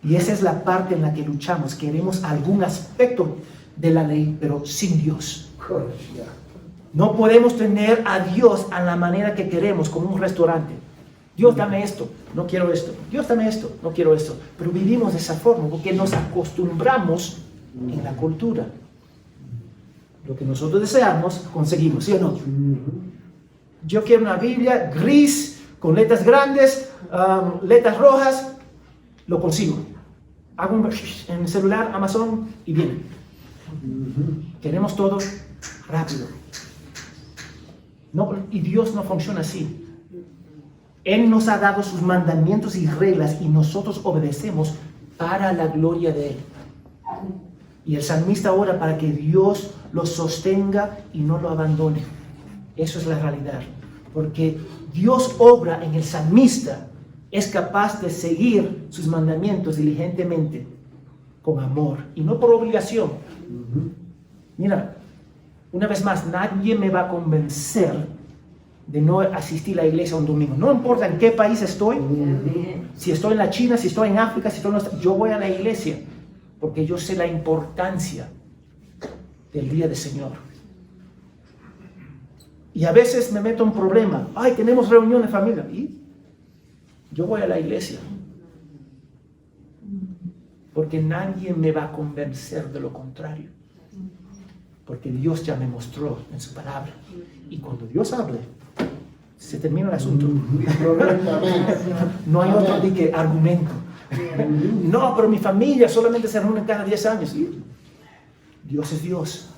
Y esa es la parte en la que luchamos. Queremos algún aspecto de la ley, pero sin Dios. No podemos tener a Dios a la manera que queremos, como un restaurante. Dios, dame esto, no quiero esto. Dios, dame esto, no quiero esto. Pero vivimos de esa forma porque nos acostumbramos en la cultura. Lo que nosotros deseamos, conseguimos, ¿sí o no? Yo quiero una Biblia gris, con letras grandes, letras rojas, lo consigo. Hago en el celular, Amazon, y viene. Queremos todo rápido. No, y Dios no funciona así. Él nos ha dado sus mandamientos y reglas y nosotros obedecemos para la gloria de Él. Y el salmista ora para que Dios lo sostenga y no lo abandone. Eso es la realidad. Porque Dios obra en el salmista. Es capaz de seguir sus mandamientos diligentemente, con amor y no por obligación. Mira, una vez más, nadie me va a convencer de no asistir a la iglesia un domingo. No importa en qué país estoy, si estoy en la China, si estoy en África, si estoy en yo voy a la iglesia, porque yo sé la importancia del día del Señor. Y a veces me meto en un problema. Ay, tenemos reunión de familia. ¿Y? Yo voy a la iglesia porque nadie me va a convencer de lo contrario, porque Dios ya me mostró en su palabra y cuando Dios hable se termina el asunto. No hay otro argumento. No, pero mi familia solamente se reúne cada 10 años. Dios es Dios.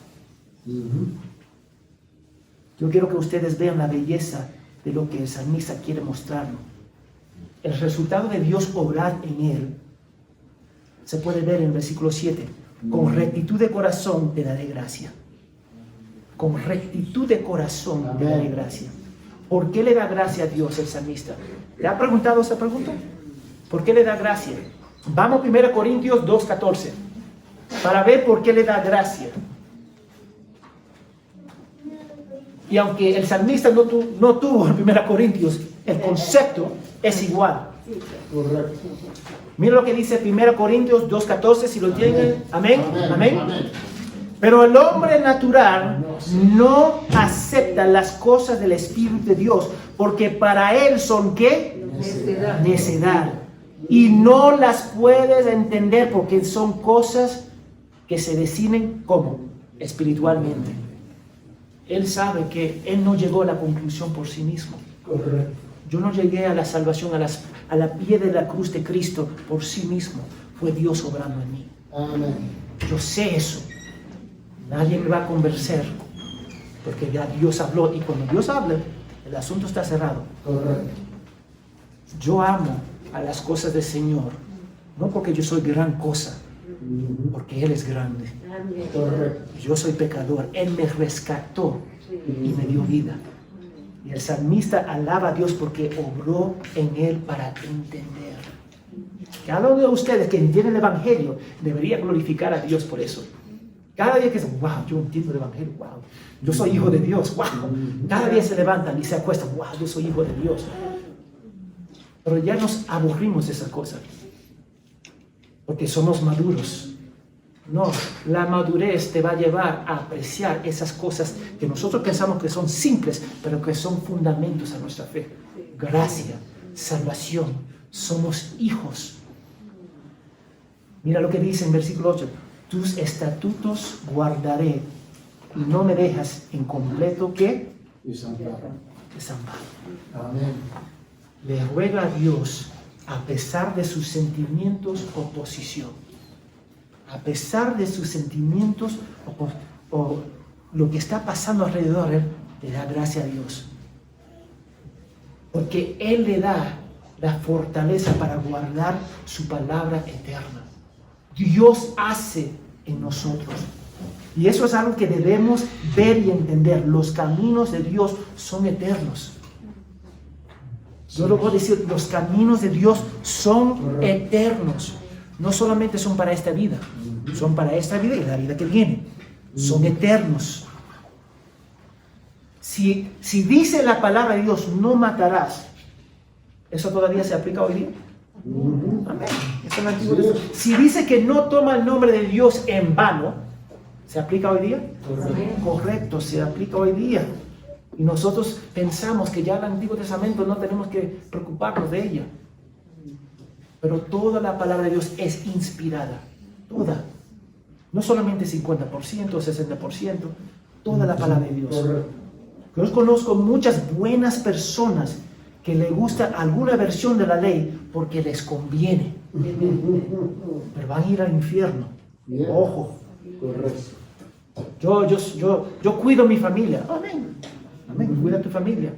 Yo quiero que ustedes vean la belleza de lo que el salmista quiere mostrarnos. el resultado de Dios obrar en él se puede ver en el versículo 7. Con rectitud de corazón te daré gracia. Con rectitud de corazón te daré gracia. ¿Por qué le da gracia a Dios el salmista? ¿Le ha preguntado esa pregunta? ¿Por qué le da gracia? Vamos a 1 Corintios 2:14 para ver por qué le da gracia. Y aunque el salmista no tuvo en 1 Corintios, el concepto es igual. Correcto. Mira lo que dice 1 Corintios 2:14, si lo tienen. Amén. Amén. Amén. Pero el hombre natural no acepta las cosas del Espíritu de Dios, porque para él son ¿qué? Necedad. Necedad. Y no las puedes entender porque son cosas que se deciden ¿cómo? Espiritualmente. Él sabe que él no llegó a la conclusión por sí mismo. Correcto. Yo no llegué a la salvación, a la pie de la cruz de Cristo por sí mismo. Fue Dios obrando en mí. Amén. Yo sé eso. Nadie me va a convencer, porque ya Dios habló, y cuando Dios habla, el asunto está cerrado. Correcto. Yo amo a las cosas del Señor, no porque yo soy gran cosa, porque Él es grande. Correcto. Yo soy pecador, Él me rescató y me dio vida. Y el salmista alaba a Dios porque obró en Él para entender. Cada uno de ustedes que entiende el Evangelio debería glorificar a Dios por eso. Cada día que dicen, wow, yo entiendo el Evangelio, wow, yo soy hijo de Dios, wow. Cada día se levantan y se acuestan, wow, yo soy hijo de Dios. Pero ya nos aburrimos de esas cosas, porque somos maduros. No, la madurez te va a llevar a apreciar esas cosas que nosotros pensamos que son simples, pero que son fundamentos a nuestra fe. Gracia, salvación, somos hijos. Mira lo que dice en versículo 8. Tus estatutos guardaré y no me dejas en completo ¿qué? Desamparo. Desamparo. Amén. Le ruega a Dios, a pesar de sus sentimientos, oposición. A pesar de sus sentimientos o lo que está pasando alrededor, él le da gracia a Dios. Porque Él le da la fortaleza para guardar su palabra eterna. Dios hace en nosotros. Y eso es algo que debemos ver y entender. Los caminos de Dios son eternos. Yo lo puedo decir, los caminos de Dios son eternos. No solamente son para esta vida, son para esta vida y la vida que viene. Son eternos. Si dice la palabra de Dios, no matarás, ¿eso todavía se aplica hoy día? Amén. Eso es el Antiguo Testamento. Si dice que no toma el nombre de Dios en vano, ¿se aplica hoy día? Correcto, se aplica hoy día. Y nosotros pensamos que ya el Antiguo Testamento no tenemos que preocuparnos de ella. Pero toda la palabra de Dios es inspirada. Toda. No solamente 50% o 60%. Toda la palabra de Dios. Yo conozco muchas buenas personas que le gusta alguna versión de la ley porque les conviene. Pero van a ir al infierno. Ojo. Yo cuido mi familia. Amén. Amén. Cuida tu familia.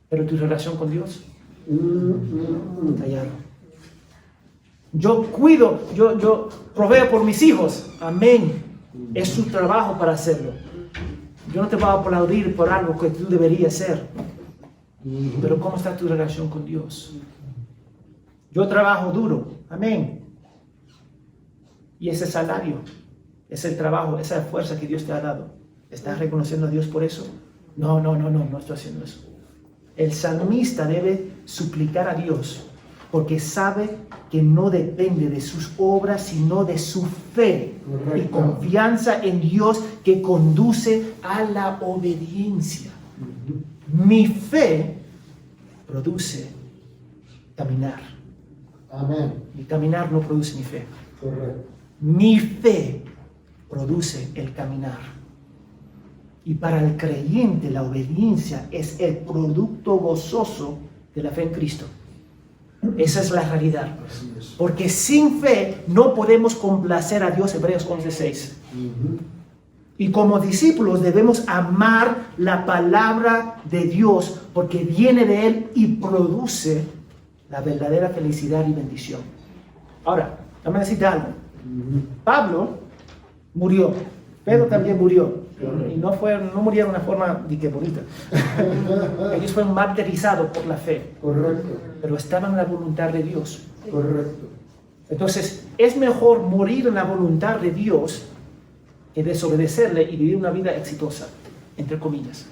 Pero tu relación con Dios. Callado. Yo cuido, yo proveo por mis hijos. Amén. Es su trabajo para hacerlo. Yo no te voy a aplaudir por algo que tú deberías hacer. Pero ¿cómo está tu relación con Dios? Yo trabajo duro. Amén. Y ese salario, ese trabajo, esa fuerza que Dios te ha dado, ¿estás reconociendo a Dios por eso? No estoy haciendo eso. El salmista debe suplicar a Dios porque sabe que no depende de sus obras, sino de su fe y confianza en Dios que conduce a la obediencia. Mi fe produce caminar. Amén. Mi caminar no produce mi fe. Correcto. Mi fe produce el caminar. Y para el creyente la obediencia es el producto gozoso de la fe en Cristo. Esa es la realidad. Porque sin fe no podemos complacer a Dios, Hebreos 11:6. Y como discípulos debemos amar la palabra de Dios porque viene de Él y produce la verdadera felicidad y bendición. Ahora, déjame decirte algo. Pablo murió, Pedro también murió, y no murieron de una forma de que bonita. Ellos fueron martirizados por la fe, Correcto. pero estaban en la voluntad de Dios. Correcto. Entonces, es mejor morir en la voluntad de Dios que desobedecerle y vivir una vida exitosa, entre comillas.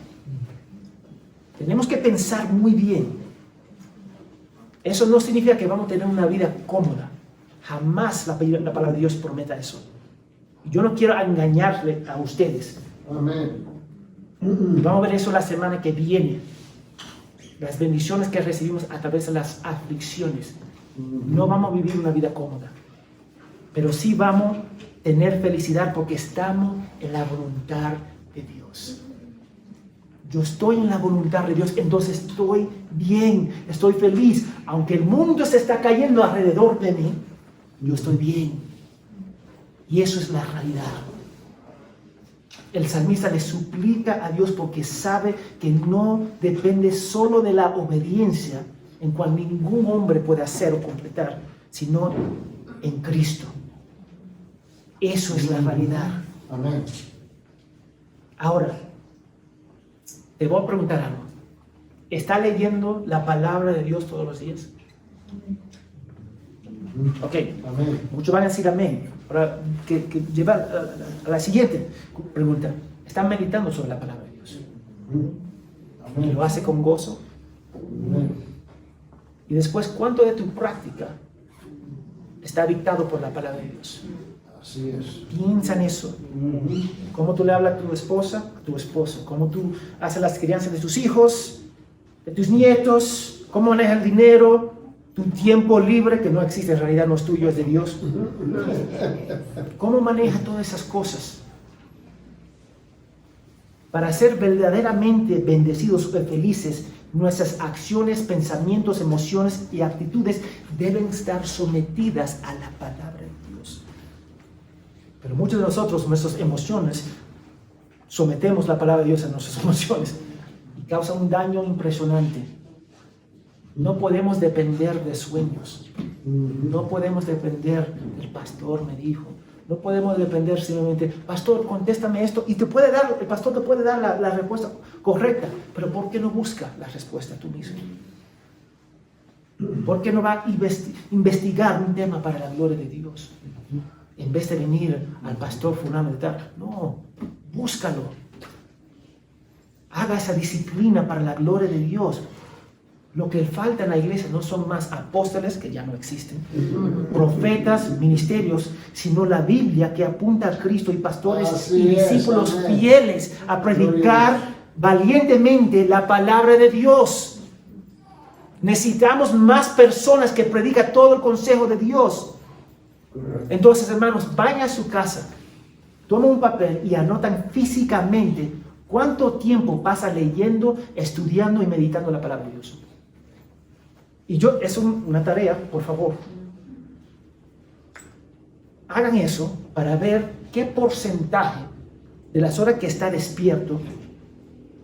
Tenemos que pensar muy bien. Eso no significa que vamos a tener una vida cómoda. Jamás la palabra de Dios prometa eso. Yo no quiero engañarle a ustedes. Amén. Vamos a ver eso la semana que viene. Las bendiciones que recibimos a través de las aflicciones. No vamos a vivir una vida cómoda, pero sí vamos a tener felicidad porque estamos en la voluntad de Dios. Yo estoy en la voluntad de Dios, entonces estoy bien, estoy feliz. Aunque el mundo se está cayendo alrededor de mí, yo estoy bien. Y eso es la realidad. El salmista le suplica a Dios porque sabe que no depende solo de la obediencia, en cual ningún hombre puede hacer o completar, sino en Cristo. Eso es la realidad. Amén. Ahora, te voy a preguntar algo. ¿Está leyendo la palabra de Dios todos los días? Ok. Amén. Muchos van a decir amén. Ahora, que llevar a la siguiente pregunta. ¿Están meditando sobre la palabra de Dios? ¿Y Amén. lo hace con gozo? Amén. Y después, ¿cuánto de tu práctica está dictado por la palabra de Dios? Así es. Piensa en eso. ¿Cómo tú le hablas a tu esposa, a tu esposo? ¿Cómo tú haces las crianzas de tus hijos, de tus nietos? ¿Cómo manejas el dinero? Tu tiempo libre, que no existe, en realidad no es tuyo, es de Dios. ¿Cómo manejas todas esas cosas? Para ser verdaderamente bendecidos o felices, nuestras acciones, pensamientos, emociones y actitudes deben estar sometidas a la palabra de Dios. Pero muchos de nosotros, nuestras emociones, sometemos la palabra de Dios a nuestras emociones y causa un daño impresionante. No podemos depender de sueños. No podemos depender del pastor me dijo. No podemos depender simplemente, pastor, contéstame esto, y el pastor te puede dar la respuesta correcta, pero ¿por qué no busca la respuesta tú mismo? ¿Por qué no va a investigar un tema para la gloria de Dios? En vez de venir al pastor fulano de tal, no, búscalo. Haga esa disciplina para la gloria de Dios. Lo que falta en la iglesia no son más apóstoles, que ya no existen, profetas, ministerios, sino la Biblia que apunta a Cristo y pastores Así y es, discípulos amén. fieles a predicar valientemente la palabra de Dios. Necesitamos más personas que predican todo el consejo de Dios. Correcto. Entonces, hermanos, vayan a su casa, tomen un papel y anotan físicamente cuánto tiempo pasa leyendo, estudiando y meditando la palabra de Dios. Y es una tarea, por favor. Hagan eso para ver qué porcentaje de las horas que está despierto.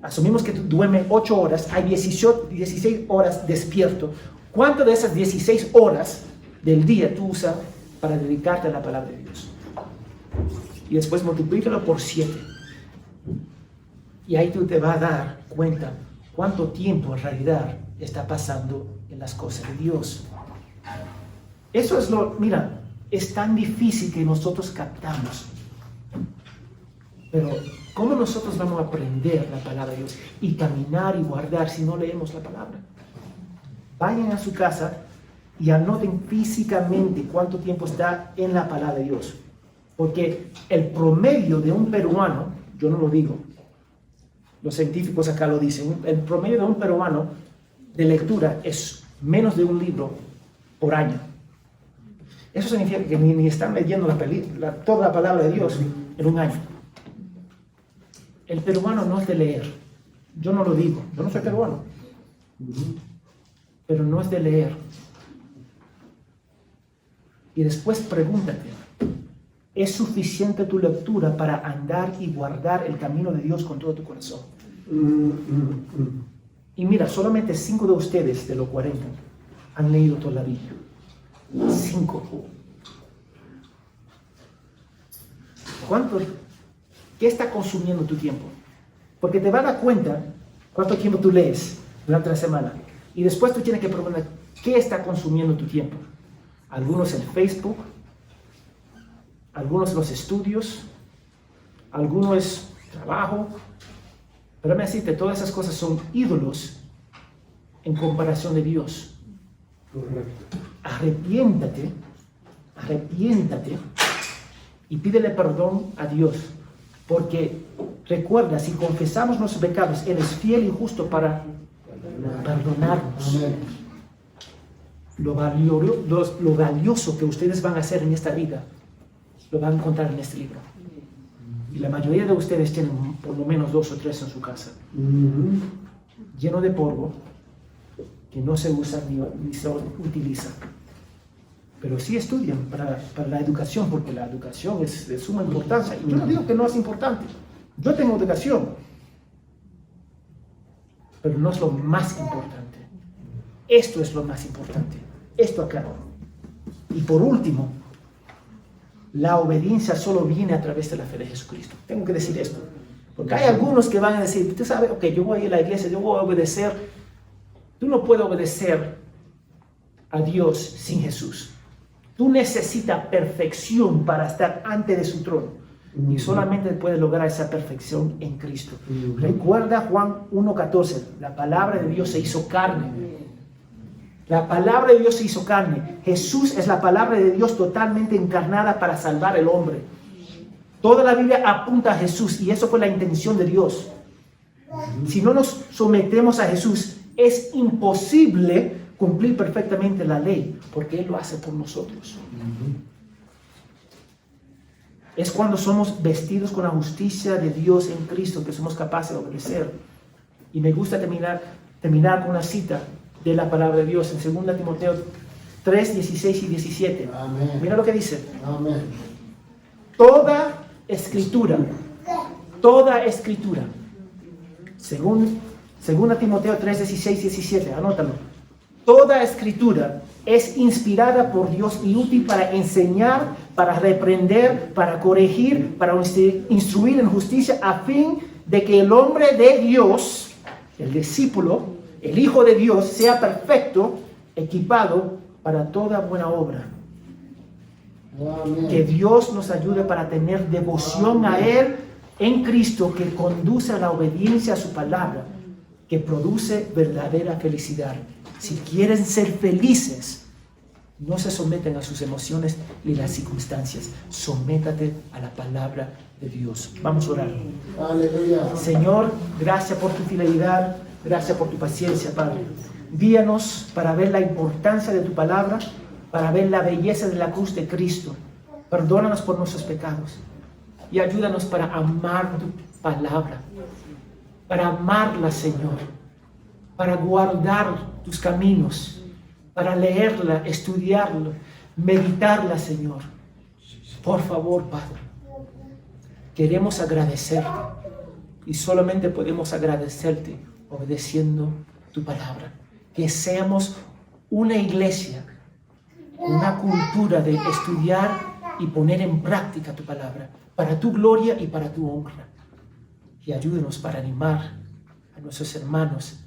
Asumimos que tú duermes 8 horas, hay 16 horas despierto. ¿Cuánto de esas 16 horas del día tú usas para dedicarte a la palabra de Dios? Y después multiplícalo por 7. Y ahí tú te vas a dar cuenta cuánto tiempo en realidad está pasando en las cosas de Dios. Eso es mira, es tan difícil que nosotros captamos. Pero, ¿cómo nosotros vamos a aprender la palabra de Dios y caminar y guardar si no leemos la palabra? Vayan a su casa y anoten físicamente cuánto tiempo está en la palabra de Dios. Porque el promedio de un peruano, yo no lo digo, los científicos acá lo dicen, el promedio de un peruano de lectura es menos de un libro por año. Eso significa que ni están leyendo toda la palabra de Dios en un año. El peruano no es de leer. Yo no lo digo, yo no soy peruano. Pero no es de leer. Y después pregúntate, ¿es suficiente tu lectura para andar y guardar el camino de Dios con todo tu corazón? Y mira, solamente 5 de ustedes de los 40 han leído toda la Biblia? 5. ¿Qué está consumiendo tu tiempo? Porque te vas a dar cuenta cuánto tiempo tú lees durante la semana. Y después tú tienes que preguntar, ¿qué está consumiendo tu tiempo? Algunos el Facebook, algunos los estudios, algunos es trabajo. Pero me decirte, todas esas cosas son ídolos en comparación de Dios. Correcto. Arrepiéntate y pídele perdón a Dios, porque recuerda, si confesamos nuestros pecados, Él es fiel y justo para perdonarnos. Amén. Lo valioso que ustedes van a hacer en esta vida, lo van a encontrar en este libro. Y la mayoría de ustedes tienen por lo menos 2 o 3 en su casa, lleno de polvo, que no se usa ni se utiliza. Pero sí estudian para la educación, porque la educación es de suma importancia. Y yo no digo que no es importante. Yo tengo educación, pero no es lo más importante. Esto es lo más importante. Esto acá. Y por último, la obediencia solo viene a través de la fe de Jesucristo. Tengo que decir esto. Porque hay algunos que van a decir, usted sabe, ok, yo voy a ir a la iglesia, yo voy a obedecer. Tú no puedes obedecer a Dios sin Jesús. Tú necesitas perfección para estar ante de su trono. Y solamente puedes lograr esa perfección en Cristo. Recuerda Juan 1:14, la palabra de Dios se hizo carne. La palabra de Dios se hizo carne. Jesús es la palabra de Dios totalmente encarnada para salvar al hombre. Toda la Biblia apunta a Jesús y eso fue la intención de Dios. Si no nos sometemos a Jesús, es imposible cumplir perfectamente la ley, porque Él lo hace por nosotros. Es cuando somos vestidos con la justicia de Dios en Cristo que somos capaces de obedecer. Y me gusta terminar con una cita de la palabra de Dios en 2 Timoteo 3, 16 y 17. Amén. Mira lo que dice. Amén. Toda escritura, según 2 Timoteo 3, 16 y 17, anótalo. Toda escritura es inspirada por Dios y útil para enseñar, para reprender, para corregir, para instruir en justicia, a fin de que el hombre de Dios, el discípulo, el Hijo de Dios, sea perfecto, equipado para toda buena obra. Amén. Que Dios nos ayude para tener devoción a Él en Cristo, que conduce a la obediencia a su palabra, que produce verdadera felicidad. Si quieren ser felices, no se someten a sus emociones ni las circunstancias. Sométate a la palabra de Dios. Vamos a orar. Aleluya. Señor, gracias por tu fidelidad, gracias por tu paciencia, Padre. Guíanos para ver la importancia de tu palabra, para ver la belleza de la cruz de Cristo. Perdónanos por nuestros pecados y ayúdanos para amar tu palabra, para amarla, Señor, para guardar tus caminos, para leerla, estudiarla, meditarla, Señor. Por favor, Padre, queremos agradecerte y solamente podemos agradecerte obedeciendo tu palabra. Que seamos una iglesia, una cultura de estudiar y poner en práctica tu palabra, para tu gloria y para tu honra. Y ayúdenos para animar a nuestros hermanos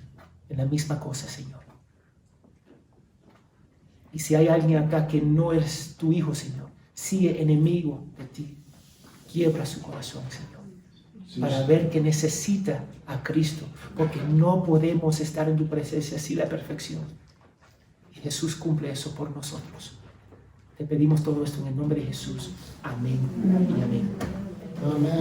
en la misma cosa, Señor. Y si hay alguien acá que no es tu hijo, Señor, sigue enemigo de ti, quiebra su corazón, Señor, para ver que necesita a Cristo, porque no podemos estar en tu presencia sin la perfección. Y Jesús cumple eso por nosotros. Te pedimos todo esto en el nombre de Jesús. Amén y amén. Amén.